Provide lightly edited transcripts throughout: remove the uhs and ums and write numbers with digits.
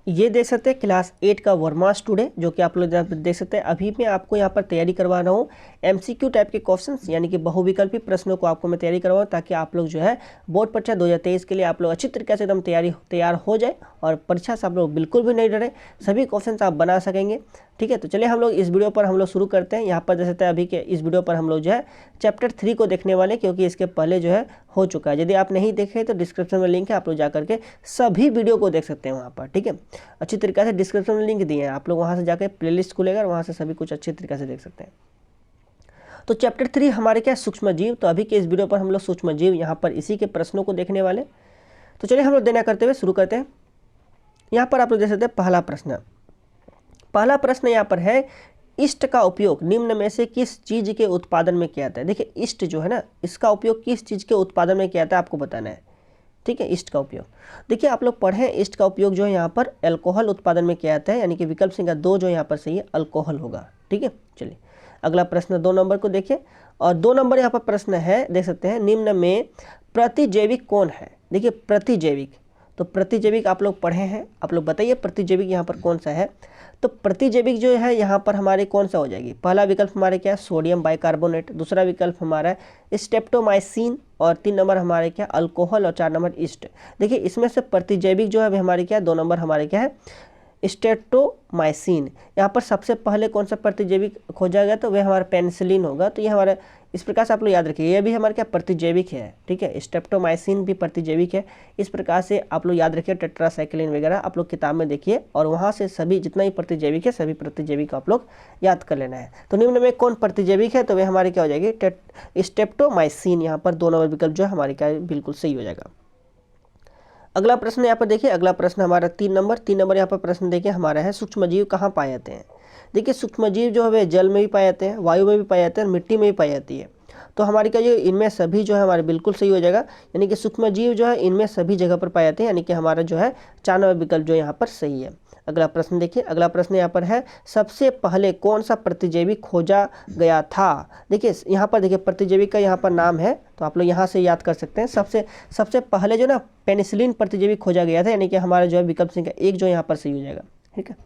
ये देख सकते हैं क्लास 8 का वर्मा स्टूडेंट, जो कि आप लोग देख सकते हैं। अभी मैं आपको यहाँ पर तैयारी करवा रहा हूँ एमसीक्यू टाइप के क्वेश्चंस, यानी कि बहुविकल्पी प्रश्नों को आपको मैं तैयारी करवाऊँ, ताकि आप लोग जो है बोर्ड परीक्षा 2023 के लिए आप लोग अच्छी तरीके से एकदम तैयार हो जाए और परीक्षा से आप लोग बिल्कुल भी नहीं डरें, सभी क्वेश्चन आप बना सकेंगे। ठीक है, तो चलिए हम लोग इस वीडियो पर हम लोग शुरू करते हैं। यहाँ पर देख सकते हैं अभी के इस वीडियो पर हम लोग जो है चैप्टर 3 को देखने वाले, क्योंकि इसके पहले जो है हो चुका है। यदि आप नहीं देखे तो डिस्क्रिप्शन में लिंक है, आप लोग जा करके सभी वीडियो को देख सकते हैं वहाँ पर। ठीक है, अच्छी तरीके से डिस्क्रिप्शन में लिंक दिए हैं, आप लोग वहाँ से जाकर प्लेलिस्ट खुलेगा और वहाँ से सभी कुछ अच्छी तरीके से देख सकते हैं। तो चैप्टर 3 हमारे क्या सूक्ष्म जीव, तो अभी के इस वीडियो पर हम लोग सूक्ष्म जीव यहाँ पर इसी के प्रश्नों को देखने वाले। तो चलिए हम लोग देना करते हुए शुरू करते हैं। यहाँ पर आप लोग देख सकते हैं पहला प्रश्न यहाँ पर है, ईस्ट का उपयोग निम्न में से किस चीज के उत्पादन में किया जाता है। देखिए ईस्ट जो है ना, इसका उपयोग किस चीज के उत्पादन में किया जाता है आपको बताना है। ठीक है, ईस्ट का उपयोग देखिए आप लोग पढ़ें, ईस्ट का उपयोग जो है यहाँ पर अल्कोहल उत्पादन में किया जाता है, यानी कि विकल्प संख्या 2 जो यहाँ पर सही है अल्कोहल होगा। ठीक है, चलिए अगला प्रश्न 2 नंबर को देखिए, और 2 नंबर यहाँ पर प्रश्न है, देख सकते हैं, निम्न में प्रतिजैविक कौन है। देखिए प्रतिजैविक, तो प्रतिजैविक आप लोग पढ़े हैं, आप लोग बताइए प्रतिजैविक यहाँ पर कौन सा है। तो प्रतिजैविक जो है यहाँ पर हमारे कौन सा हो जाएगी, पहला विकल्प हमारे क्या है सोडियम बाइकार्बोनेट, दूसरा विकल्प हमारा स्टेप्टोमाइसिन, और 3 नंबर हमारे क्या अल्कोहल, और 4 नंबर ईस्ट। देखिए इसमें से प्रतिजैविक जो है हमारे क्या 2 नंबर हमारे क्या है स्टेप्टोमाइसिन। यहाँ पर सबसे पहले कौन सा प्रतिजैविक खोजा गया, तो वह हमारा पेनिसिलिन होगा। तो ये हमारा इस प्रकार से आप लोग याद रखिए, ये भी हमारे क्या प्रतिजैविक है। ठीक है, स्टेप्टोमाइसिन भी प्रतिजैविक है। इस प्रकार से आप लोग याद रखिए, टेट्रासाइक्लिन वगैरह आप लोग किताब में देखिए, और वहाँ से सभी जितना भी प्रतिजैविक है सभी प्रतिजैविक आप लोग याद कर लेना है। तो निम्न में कौन प्रतिजैविक है, तो वह हमारे क्या हो जाएगी स्टेप्टोमाइसिन। यहाँ पर 2 नंबर विकल्प जो है हमारे क्या बिल्कुल सही हो जाएगा। अगला प्रश्न यहाँ पर देखिए, अगला प्रश्न हमारा 3 नंबर यहाँ पर प्रश्न देखिए हमारा है, सूक्ष्मजीव कहाँ पाए जाते हैं। देखिए सूक्ष्मजीव जो है जल में भी पाए जाते हैं, वायु में भी पाए जाते हैं, और मिट्टी में भी पाई जाती है। तो हमारी क्या जो इनमें सभी जो है हमारे बिल्कुल सही हो जाएगा, यानी कि सूक्ष्मजीव जो है इनमें सभी जगह पर पाए जाते हैं, यानी कि हमारा जो है 4 नंबर विकल्प जो यहाँ पर सही है। अगला प्रश्न देखिए, अगला प्रश्न यहाँ पर है, सबसे पहले कौन सा प्रतिजैविक खोजा गया था। देखिए यहाँ पर देखिए प्रतिजैविक का यहाँ पर नाम है, तो आप लोग यहाँ से याद कर सकते हैं। सबसे पहले जो ना पेनिसिलिन प्रतिजैविक खोजा गया था, यानी कि हमारा जो है विकल्प संख्या 1 जो यहाँ पर सही हो जाएगा। ठीक है,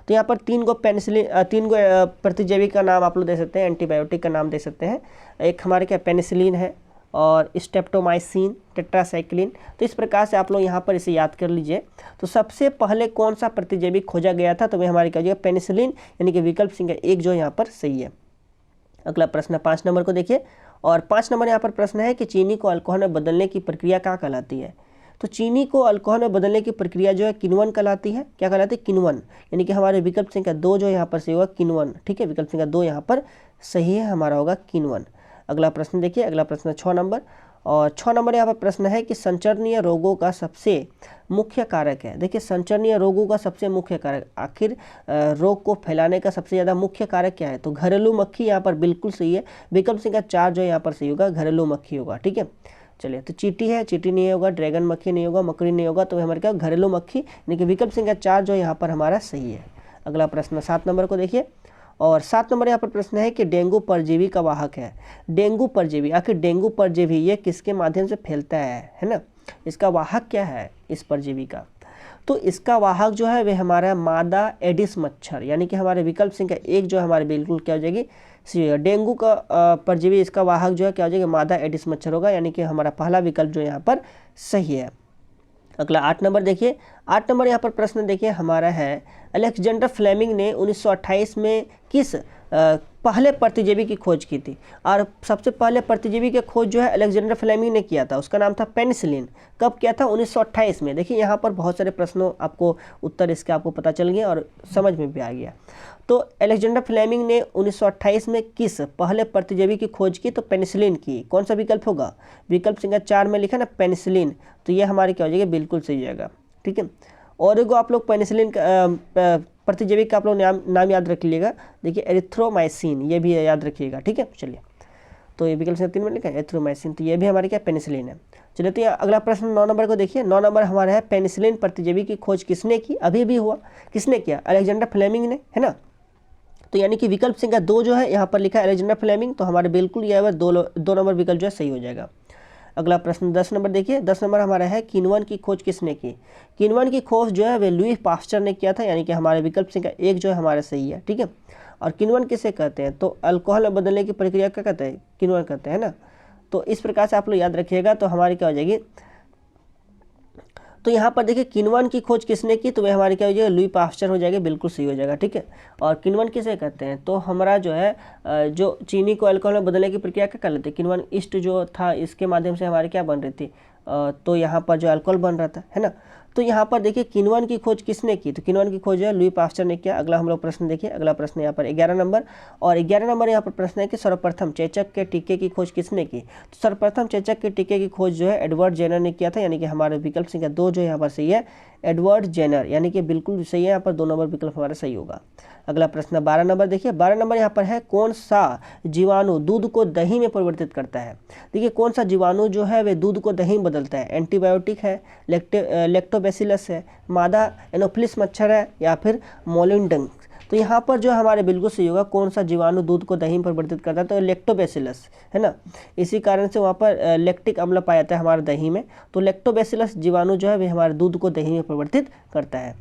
तो यहाँ पर 3 गो प्रतिजैविक का नाम आप लोग दे सकते हैं, एंटीबायोटिक का नाम दे सकते हैं। एक हमारे क्या पेनिसिलिन है, और स्टेप्टोमाइसिन, टेट्रासाइक्लिन। तो इस प्रकार से आप लोग यहाँ पर इसे याद कर लीजिए। तो सबसे पहले कौन सा प्रतिजैविक खोजा गया था, तो वह हमारे क्या हो जाएगा पेनिसिलिन, यानी कि विकल्प संख्या 1 जो यहाँ पर सही है। अगला प्रश्न 5 नंबर को देखिए, और 5 नंबर यहाँ पर प्रश्न है कि चीनी को अल्कोहल में बदलने की प्रक्रिया क्या कहलाती है। तो चीनी को अल्कोहल में बदलने की प्रक्रिया जो है किण्वन कहलाती है। क्या कहलाती है, किण्वन, यानी कि हमारे विकल्प संख्या 2 जो यहाँ पर सही होगा किण्वन। ठीक है, विकल्प संख्या 2 यहाँ पर सही है, हमारा होगा किण्वन। अगला प्रश्न देखिए, अगला प्रश्न 6 नंबर, और 6 नंबर यहाँ पर प्रश्न है कि संचरणीय रोगों का सबसे मुख्य कारक है। देखिए संचरणीय रोगों का सबसे मुख्य कारक, आखिर रोग को फैलाने का सबसे ज़्यादा मुख्य कारक क्या है, तो घरेलू मक्खी यहाँ पर बिल्कुल सही है। विकल्प संख्या 4 जो यहाँ पर सही होगा घरेलू मक्खी होगा। ठीक है, चलिए तो चींटी है, चींटी नहीं होगा, ड्रैगन मक्खी नहीं होगा, मकड़ी नहीं होगा, तो हमारे क्या घरेलू मक्खी, यानी कि विकल्प संख्या 4 जो यहाँ पर हमारा सही है। अगला प्रश्न 7 नंबर को देखिए, और 7 नंबर यहाँ पर प्रश्न है कि डेंगू परजीवी का वाहक है। डेंगू परजीवी, आखिर डेंगू परजीवी ये किसके माध्यम से फैलता है ना, इसका वाहक क्या है इस परजीवी का, तो इसका वाहक जो है वह हमारा मादा एडिस मच्छर, यानी कि हमारे विकल्प संख्या 1 जो हमारे बिल्कुल क्या हो जाएगी डेंगू का परजीवी, इसका वाहक जो है क्या हो जाएगा मादा एडिस मच्छर होगा, यानी कि हमारा पहला विकल्प जो यहाँ पर सही है। अगला 8 नंबर देखिए, 8 नंबर यहाँ पर प्रश्न देखिए हमारा है, अलेक्जेंडर फ्लेमिंग ने 1928 में किस पहले प्रतिजैवी की खोज की थी। और सबसे पहले प्रतिजैवी की खोज जो है अलेक्जेंडर फ्लेमिंग ने किया था, उसका नाम था पेनिसिलिन। कब किया था, 1928 में। देखिए यहाँ पर बहुत सारे प्रश्नों आपको उत्तर इसके आपको पता चल गया और समझ में भी आ गया। तो अलेक्जेंडर फ्लेमिंग ने 1928 में किस पहले प्रतिजैवी की खोज की, तो पेनिसिलिन की। कौन सा विकल्प होगा, विकल्प संख्या 4 में लिखा ना पेनिसिलिन, तो ये हमारी क्या हो जाएगी बिल्कुल सही जाएगा। ठीक है, और एगो आप लोग पेनिसिलिन प्रतिजैविक का आप लोग नाम याद रख लीजिएगा। देखिए एरिथ्रोमाइसिन, ये भी याद रखिएगा। ठीक है, चलिए तो ये विकल्प संख्या 3 में लिखा है एरिथ्रोमाइसिन, तो ये भी हमारे क्या पेनिसिलिन है। चलिए तो अगला प्रश्न 9 नंबर को देखिए, 9 नंबर हमारा है पेनिसिलिन प्रतिजैवी की खोज किसने की, अभी भी हुआ, किसने किया, अलेक्जेंडर फ्लेमिंग ने, है ना। तो यानी कि विकल्प संख्या 2 जो है यहाँ पर लिखा है अलेक्जेंडर फ्लेमिंग, तो हमारे बिल्कुल यह 2 नंबर विकल्प जो है सही हो जाएगा। अगला प्रश्न 10 नंबर देखिए, 10 नंबर हमारा है किण्वन की खोज किसने की। किण्वन की खोज जो है वे लुई पास्चर ने किया था, यानी कि हमारे विकल्प संख्या 1 जो है हमारा सही है। ठीक है, और किण्वन किसे कहते हैं, तो अल्कोहल में बदलने की प्रक्रिया क्या कहते हैं, किण्वन कहते हैं ना। तो इस प्रकार से आप लोग याद रखिएगा, तो हमारी क्या हो जाएगी, तो यहाँ पर देखिए किण्वन की खोज किसने की, तो वह हमारी क्या हो जाएगा, लुई पास्चर हो जाएगा, बिल्कुल सही हो जाएगा। ठीक है, और किण्वन किसे कहते हैं, तो हमारा जो है जो चीनी को अल्कोहल में बदलने की प्रक्रिया क्या कर लेते हैं, किण्वन ईस्ट जो था इसके माध्यम से हमारी क्या बन रही थी, तो यहाँ पर जो अल्कोहल बन रहा था, है ना। तो यहाँ पर देखिए किण्वन की खोज किसने की, तो किण्वन की खोज जो है लुई पास्चर ने किया। अगला हम लोग प्रश्न देखिए, अगला प्रश्न यहाँ पर 11 नंबर, और 11 नंबर यहाँ पर प्रश्न है कि सर्वप्रथम चेचक के टीके की खोज किसने की। तो सर्वप्रथम चेचक के टीके की खोज जो है एडवर्ड जेनर ने किया था, यानी कि हमारे विकल्प संख्या 2 जो यहाँ पर सही है, एडवर्ड जेनर, यानी कि बिल्कुल सही है, यहाँ पर 2 नंबर विकल्प हमारा सही होगा। अगला प्रश्न 12 नंबर देखिए, 12 नंबर यहाँ पर है कौन सा जीवाणु दूध को दही में परिवर्तित करता है। देखिए कौन सा जीवाणु जो है वे दूध को दही में बदलता है, एंटीबायोटिक है, लैक्टोबैसिलस है, मादा एनोफिलिस मच्छर है, या फिर मोलिंडंग। तो यहाँ पर जो हमारे बिल्कुल सही होगा, कौन सा जीवाणु दूध को दही में परिवर्तित करता है, तो लैक्टोबैसिलस है ना। इसी कारण से वहाँ पर लैक्टिक अम्ल पाया जाता है हमारे दही में, तो लैक्टोबैसिलस जीवाणु जो है वे हमारे दूध को दही में परिवर्तित करता है।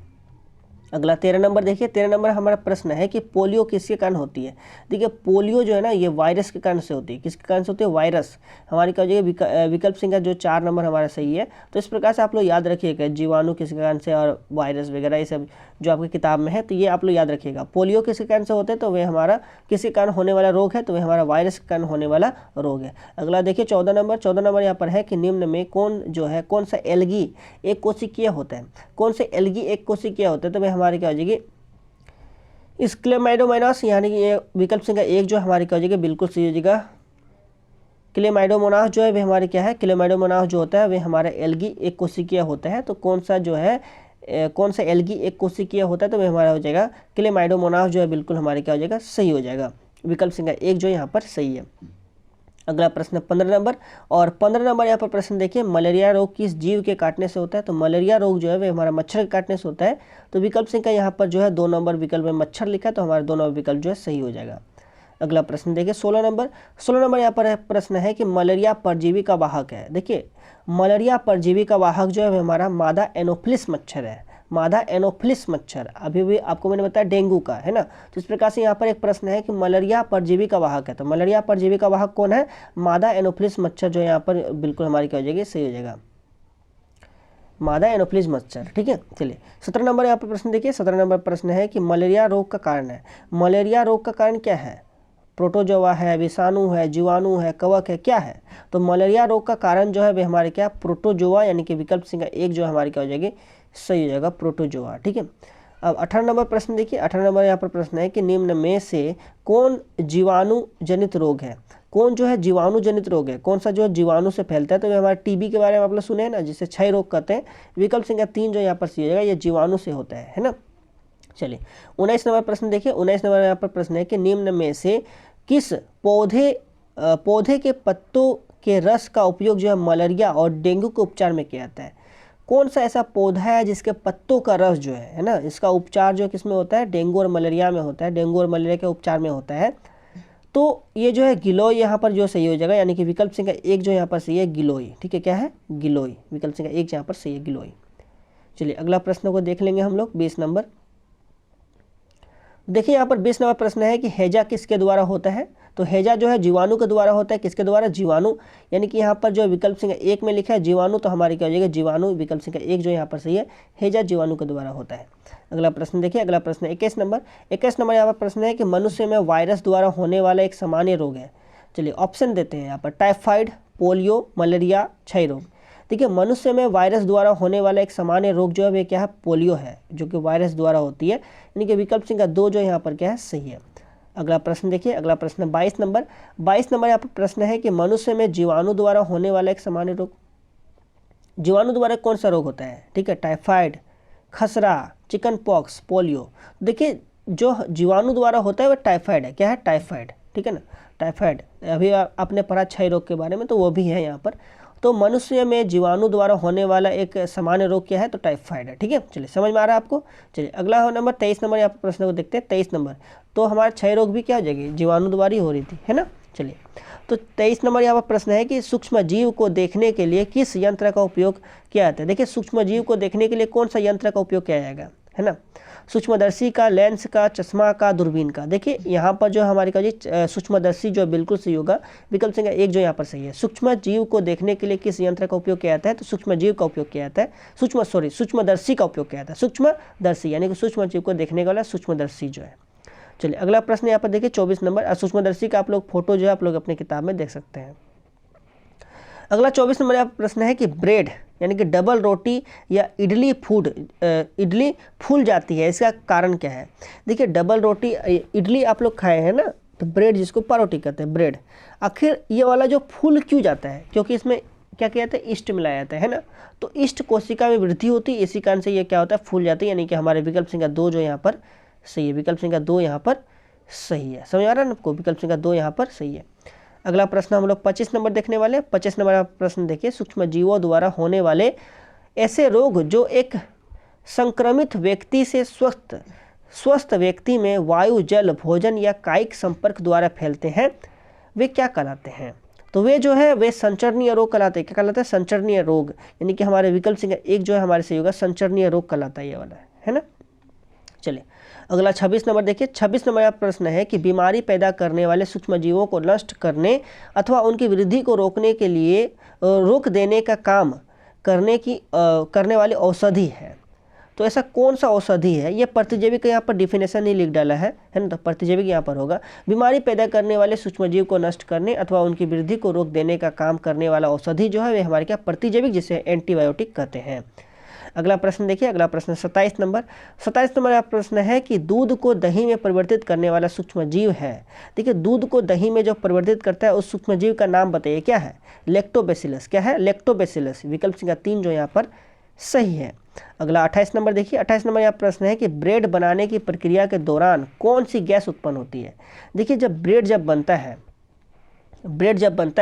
अगला 13 नंबर देखिए, 13 नंबर हमारा प्रश्न है कि पोलियो किसके कारण होती है। देखिए पोलियो जो है ना ये वायरस के कारण से होती है, किसके कारण से होती है, वायरस। हमारी क्या हो जाएगी, विकल्प संख्या जो 4 नंबर हमारा सही है। तो इस प्रकार से आप लोग याद रखिएगा, जीवाणु किसके कारण से और वायरस वगैरह ये सब जो आपकी किताब में है, तो ये आप लोग याद रखिएगा। पोलियो किसके कारण से होते हैं, तो वे हमारा किसके कारण होने वाला रोग है, तो वे हमारा वायरस के कारण होने वाला रोग है। अगला देखिए 14 नंबर, 14 नंबर यहाँ पर है कि निम्न में कौन जो है, कौन सा एल्गी एक कोशिकीय होता है, कौन से एल्गी एक कोशिकीय होता है, तो वे हमारी क्या हो जाएगी, क्लेमाइडोमोनास, यानी कि ये विकल्प संख्या 1 जो हमारी क्या हो जाएगी, बिल्कुल सही हो जाएगा। क्लेमाइडोमोनास जो है वे हमारे क्या है, क्लेमाइडोमोनास जो होता है वे हमारा एल्गी एक कोशिकीय होता है। तो कौन सा जो है कौन सा एल्गी एक कोशिकीय होता है, तो वे हमारा हो जाएगा क्लेमाइडोमोनास जो है, बिल्कुल हमारे क्या हो जाएगा, सही हो जाएगा। विकल्प संख्या 1 जो यहाँ पर सही है। अगला प्रश्न 15 नंबर, और 15 नंबर यहाँ पर प्रश्न देखिए, मलेरिया रोग किस जीव के काटने से होता है, तो मलेरिया रोग जो है वे हमारा मच्छर के काटने से होता है। तो विकल्प संख्या यहाँ पर जो है 2 नंबर विकल्प में मच्छर लिखा है, तो हमारा 2 नंबर विकल्प जो है सही हो जाएगा। अगला प्रश्न देखिए 16 नंबर, 16 नंबर यहाँ पर प्रश्न है कि मलेरिया परजीवी का वाहक है। देखिए मलेरिया परजीवी का वाहक जो है हमारा मादा एनोफिलिस मच्छर है, मादा एनोफिलिस मच्छर। अभी भी आपको मैंने बताया डेंगू का, है ना। तो इस प्रकार से यहाँ पर एक प्रश्न है कि मलेरिया परजीवी का वाहक है, तो मलेरिया परजीवी का वाहक कौन है, मादा एनोफिलिस मच्छर जो यहाँ पर बिल्कुल हमारी क्या हो जाएगी, सही हो जाएगा, मादा एनोफिलिस मच्छर। ठीक है, चलिए 17 नंबर यहाँ पर प्रश्न देखिए, 17 नंबर प्रश्न है कि मलेरिया रोग का कारण है। मलेरिया रोग का कारण क्या है, प्रोटोजोआ है, विषाणु है, जीवाणु है, कवक है, क्या है। तो मलेरिया रोग का कारण जो है वे हमारे क्या, प्रोटोजोआ, यानी कि विकल्प संख्या 1 जो हमारी क्या हो जाएगी, सही हो जाएगा, प्रोटोजोआ। ठीक है, अब 18 नंबर प्रश्न देखिए, 18 नंबर यहाँ पर प्रश्न है कि निम्न में से कौन जीवाणु जनित रोग है, कौन जो है जीवाणु जनित रोग है, कौन सा जो है जीवाणु से फैलता है। तो हमारे टीबी के बारे में आप लोग सुने हैं ना, जिसे क्षय रोग कहते हैं। विकल्प संख्या 3 जो यहाँ पर सही हो जाएगा, ये जीवाणु से होता है ना। चलिए 19 नंबर प्रश्न देखिए, 19 नंबर यहाँ पर प्रश्न है कि निम्न में से किस पौधे के पत्तों के रस का उपयोग जो है मलेरिया और डेंगू के उपचार में किया जाता है। कौन सा ऐसा पौधा है जिसके पत्तों का रस जो है ना, इसका उपचार जो किस में होता है, डेंगू और मलेरिया में होता है, डेंगू और मलेरिया के उपचार में होता है। तो ये जो है गिलोय यहाँ पर जो सही हो जाएगा, यानी कि विकल्प संख्या 1 जो यहाँ पर सही है, गिलोय। ठीक है, क्या है, गिलोय, विकल्प संख्या 1 यहाँ पर सही है, गिलोय। चलिए अगला प्रश्न को देख लेंगे हम लोग, 20 नंबर देखिए, यहाँ पर 20 नंबर प्रश्न है कि हैजा किसके द्वारा होता है। तो हैजा जो है जीवाणु के द्वारा होता है, किसके द्वारा, जीवाणु, यानी कि यहाँ पर जो विकल्प संख्या 1 में लिखा है जीवाणु, तो हमारी क्या हो जाएगा, जीवाणु, विकल्प संख्या 1 जो यहाँ पर सही है, हैजा जीवाणु के द्वारा होता है। अगला प्रश्न देखिए, अगला प्रश्न 21 नंबर, 21 नंबर यहाँ पर प्रश्न है कि मनुष्य में वायरस द्वारा होने वाला एक सामान्य रोग है। चलिए ऑप्शन देते हैं यहाँ पर, टाइफाइड, पोलियो, मलेरिया, क्षय रोग। देखिए मनुष्य में वायरस द्वारा होने वाला एक सामान्य रोग जो है वे क्या है, पोलियो है, जो कि वायरस द्वारा होती है, यानी कि विकल्प संख्या 2 जो यहाँ पर क्या है, सही है। अगला प्रश्न देखिए, अगला प्रश्न 22 नंबर, 22 नंबर यहाँ पर प्रश्न है कि मनुष्य में जीवाणु द्वारा होने वाला एक सामान्य रोग, जीवाणु द्वारा कौन सा रोग होता है। ठीक है, टाइफाइड, खसरा, चिकन पॉक्स, पोलियो। देखिए जो जीवाणु द्वारा होता है वह टाइफाइड है, क्या है, टाइफाइड। ठीक है ना, टाइफाइड, अभी आपने पढ़ा क्षय रोग के बारे में, तो वो भी है यहाँ पर। तो मनुष्य में जीवाणु द्वारा होने वाला एक सामान्य रोग क्या है, तो टाइफाइड है। ठीक है, चलिए समझ में आ रहा है आपको। चलिए अगला नंबर 23 नंबर यहाँ पर प्रश्न को देखते हैं, 23 नंबर। तो हमारा क्षय रोग भी क्या हो जाएगी, जीवाणु द्वारा ही हो रही थी, है ना। चलिए तो 23 नंबर यहाँ पर प्रश्न है कि सूक्ष्म जीव को देखने के लिए किस यंत्र का उपयोग किया जाता है। देखिए सूक्ष्म जीव को देखने के लिए कौन सा यंत्र का उपयोग किया जाएगा, है ना, सूक्ष्मदर्शी का, लेंस का, चश्मा का, दूरबीन का। देखिए यहाँ पर जो हमारे का जी सूक्ष्मदर्शी जो बिल्कुल सही होगा, विकल्प संख्या 1 जो यहाँ पर सही है। सूक्ष्म जीव को देखने के लिए किस यंत्र का उपयोग किया जाता है, तो सूक्ष्म जीव का उपयोग किया जाता है, सूक्ष्मदर्शी का उपयोग किया जाता है, सूक्ष्मदर्शी यानी कि सूक्ष्म जीव को देखने वाला सूक्ष्मदर्शी जो है। चलिए अगला प्रश्न यहाँ पर देखिए 24 नंबर, सूक्ष्मदर्शी का आप लोग फोटो जो है आप लोग अपने किताब में देख सकते हैं। अगला 24 नंबर यहाँ प्रश्न है कि ब्रेड यानी कि डबल रोटी या इडली फूल जाती है, इसका कारण क्या है। देखिए डबल रोटी इडली आप लोग खाए हैं ना, तो ब्रेड जिसको पारोटी कहते हैं ब्रेड, आखिर ये वाला जो फूल क्यों जाता है, क्योंकि इसमें क्या किया जाता है, ईस्ट मिलाया जाता है ना, तो ईस्ट कोशिका में वृद्धि होती है, इसी कारण से ये क्या होता है, फूल जाती है। यानी कि हमारे विकल्प संख्या 2 जो यहाँ पर सही है, विकल्प संख्या 2 यहाँ पर सही है। समझ आ रहा है ना आपको, विकल्प संख्या 2 यहाँ पर सही है। अगला प्रश्न हम लोग 25 नंबर देखने वाले हैं। 25 नंबर का प्रश्न देखिए, सूक्ष्म जीवों द्वारा होने वाले ऐसे रोग जो एक संक्रमित व्यक्ति से स्वस्थ व्यक्ति में वायु, जल, भोजन या कायिक संपर्क द्वारा फैलते हैं, वे क्या कहलाते हैं। तो वे जो है वे संचरणीय रोग कहलाते हैं। क्या कहलाता है, संचरणीय रोग, यानी कि हमारे विकल्प संख्या 1 जो है हमारे सही होगा, संचरणीय रोग कहलाता है ये वाला, है ना। चलिए अगला 26 नंबर देखिए। 26 नंबर का प्रश्न है कि बीमारी पैदा करने वाले सूक्ष्म जीवों को नष्ट करने अथवा उनकी वृद्धि को रोकने के लिए रोक देने का काम करने वाली औषधि है। तो ऐसा कौन सा औषधि है, ये प्रतिजैविक यहाँ पर डिफिनेशन ही लिख डाला है ना, तो प्रतिजैविक यहाँ पर होगा, बीमारी पैदा करने वाले सूक्ष्म जीव को नष्ट करने अथवा उनकी वृद्धि को रोक देने का काम करने वाला औषधि जो है वे हमारे क्या प्रतिजैविक, जिसे एंटीबायोटिक कहते हैं। अगला प्रश्न देखिए, अगला प्रश्न 27 नंबर। 27 नंबर का प्रश्न है कि दूध को दही में परिवर्तित करने वाला सूक्ष्म जीव है। देखिए दूध को दही में जो परिवर्तित करता है उस सूक्ष्म जीव का नाम बताइए, क्या है, लैक्टोबैसिलस। क्या है, लैक्टोबैसिलस, विकल्प संख्या 3 जो यहाँ पर सही है। अगला 28 नंबर देखिए। 28 नंबर यह प्रश्न है कि ब्रेड बनाने की प्रक्रिया के दौरान कौन सी गैस उत्पन्न होती है। देखिए जब ब्रेड जब बनता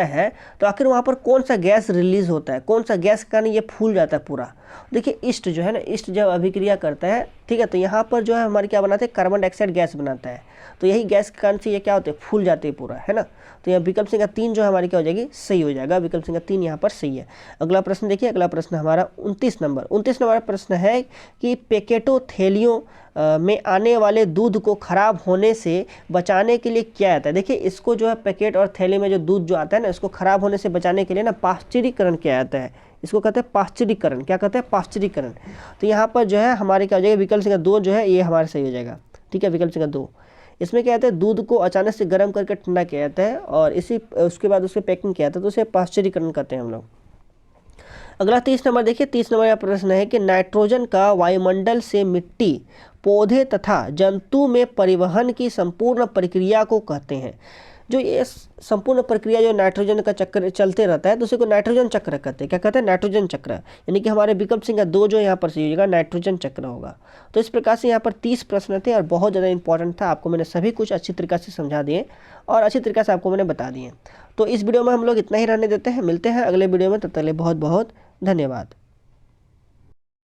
है तो आखिर वहाँ पर कौन सा गैस रिलीज होता है, कौन सा गैस का नहीं ये फूल जाता है पूरा। देखिए ईस्ट जो है ना, ईस्ट जब अभिक्रिया करता है, ठीक है, तो यहाँ पर जो है हमारे क्या बनाते हैं, कार्बन डाइऑक्साइड गैस बनाता है, तो यही गैस के कारण से ये क्या होते हैं, फूल जाते हैं पूरा, है ना। तो यहाँ विकल्प संख्या 3 जो हमारी क्या हो जाएगी, सही हो जाएगा, विकल्प संख्या 3 यहाँ पर सही है। अगला प्रश्न देखिए, अगला प्रश्न हमारा 29 नंबर। 29 नंबर प्रश्न है कि पैकेटों थैलियों में आने वाले दूध को खराब होने से बचाने के लिए क्या आता है। देखिए इसको जो है पैकेट और थैली में जो दूध जो आता है ना, इसको खराब होने से बचाने के लिए ना पाश्चरीकरण किया जाता है, इसको कहते हैं पाश्चरीकरण। क्या कहते हैं, पाश्चरीकरण। तो यहाँ पर जो है हमारे क्या हो जाएगा, विकल्प संख्या 2 जो है ये हमारे सही हो जाएगा, ठीक है, विकल्प संख्या 2। इसमें क्या कहते हैं, दूध को अचानक से गर्म करके ठंडा किया जाता है और उसके बाद उसकी पैकिंग किया जाता है, तो उसे पाश्चरीकरण कहते हैं हम लोग। अगला 30 नंबर देखिए। 30 नंबर का प्रश्न है कि नाइट्रोजन का वायुमंडल से मिट्टी, पौधे तथा जंतु में परिवहन की संपूर्ण प्रक्रिया को कहते हैं। जो ये संपूर्ण प्रक्रिया जो नाइट्रोजन का चक्र चलते रहता है तो उसी को नाइट्रोजन चक्र कहते हैं। क्या कहते हैं, नाइट्रोजन चक्र, यानी कि हमारे विकल्प संख्या 2 जो यहाँ पर सही होगा, नाइट्रोजन चक्र होगा। तो इस प्रकार से यहाँ पर 30 प्रश्न थे और बहुत ज़्यादा इंपॉर्टेंट था, आपको मैंने सभी कुछ अच्छी तरीके से समझा दिए और अच्छी तरीके से आपको मैंने बता दिए। तो इस वीडियो में हम लोग इतना ही रहने देते हैं, मिलते हैं अगले वीडियो में, तब तक के लिए बहुत बहुत धन्यवाद।